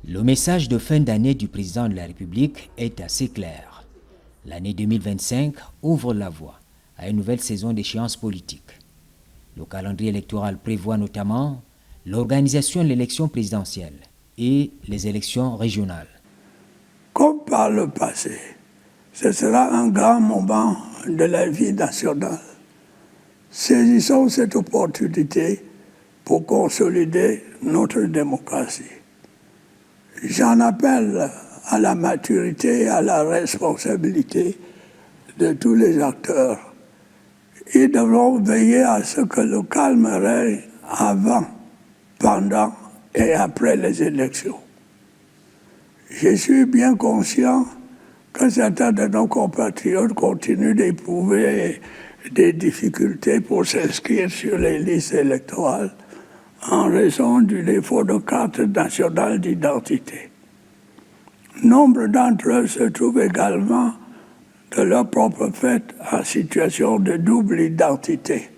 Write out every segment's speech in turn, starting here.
Le message de fin d'année du président de la République est assez clair. L'année 2025 ouvre la voie à une nouvelle saison d'échéances politiques. Le calendrier électoral prévoit notamment l'organisation de l'élection présidentielle et les élections régionales. Comme par le passé, ce sera un grand moment de la vie nationale. Saisissons cette opportunité pour consolider notre démocratie. J'en appelle à la maturité et à la responsabilité de tous les acteurs. Ils devront veiller à ce que le calme règne avant, pendant et après les élections. Je suis bien conscient que certains de nos compatriotes continuent d'éprouver des difficultés pour s'inscrire sur les listes électorales en raison du défaut de carte nationale d'identité. Nombre d'entre eux se trouvent également de leur propre fait en situation de double identité.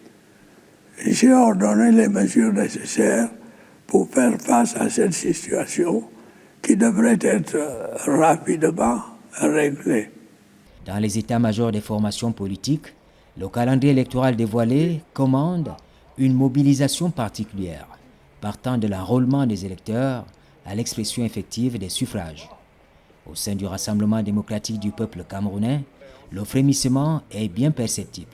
J'ai ordonné les mesures nécessaires pour faire face à cette situation qui devrait être rapidement réglée. Dans les états-majors des formations politiques, le calendrier électoral dévoilé commande une mobilisation particulière, partant de l'enrôlement des électeurs à l'expression effective des suffrages. Au sein du Rassemblement démocratique du peuple camerounais, le frémissement est bien perceptible.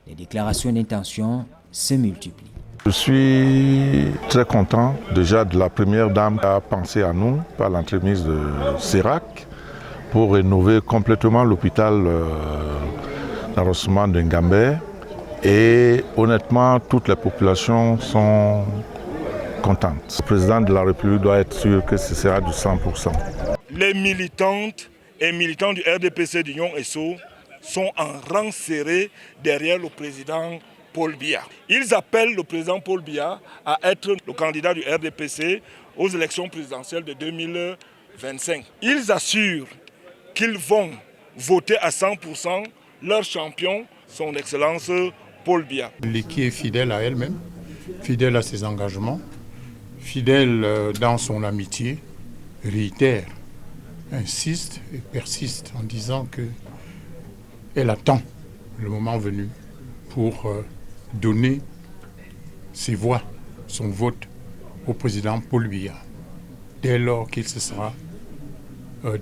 Les déclarations d'intention se multiplient. Je suis très content déjà de la première dame qui a pensé à nous par l'entremise de CERAC pour rénover complètement l'hôpital d'arrondissement de Ngambé. Et honnêtement, toutes les populations sont contentes. Le président de la République doit être sûr que ce sera du 100%. Les militantes et militants du RDPC d'Union SO sont en rang serré derrière le président Paul Biya. Ils appellent le président Paul Biya à être le candidat du RDPC aux élections présidentielles de 2025. Ils assurent qu'ils vont voter à 100% leur champion, son Excellence Paul Biya. Qui est fidèle à elle-même, fidèle à ses engagements, fidèle dans son amitié, réitère, insiste et persiste en disant qu'elle attend le moment venu pour donner ses voix, son vote au président Paul Biya, dès lors qu'il se sera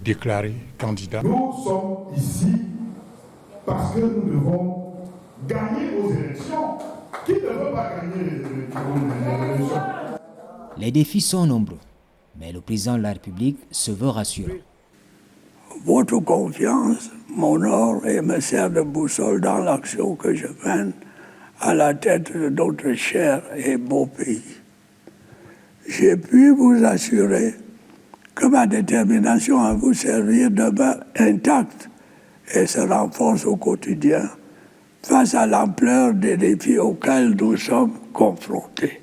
déclaré candidat. Nous sommes ici parce que nous devons gagner aux élections. Qui ne veut pas gagner les élections? Les défis sont nombreux, mais le président de la République se veut rassurant. Votre confiance m'honore et me sert de boussole dans l'action que je mène à la tête de notre cher et beau pays. J'ai pu vous assurer que ma détermination à vous servir demeure intacte et se renforce au quotidien face à l'ampleur des défis auxquels nous sommes confrontés.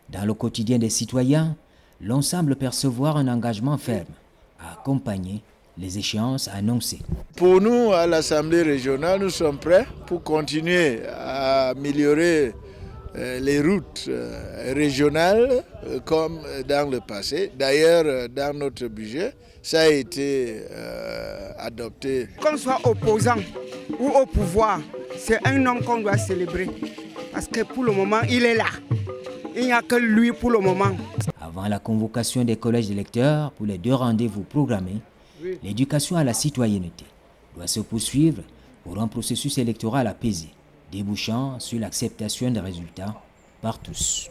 Dans le quotidien des citoyens, l'on semble percevoir un engagement ferme à accompagner les échéances annoncées. Pour nous, à l'Assemblée régionale, nous sommes prêts pour continuer à améliorer les routes régionales comme dans le passé. D'ailleurs, dans notre budget, ça a été adopté. Qu'on soit opposant ou au pouvoir, c'est un homme qu'on doit célébrer. Parce que pour le moment, il est là. Il n'y a que lui pour le moment. Avant la convocation des collèges d'électeurs pour les 2 rendez-vous programmés, l'éducation à la citoyenneté doit se poursuivre pour un processus électoral apaisé, débouchant sur l'acceptation des résultats par tous.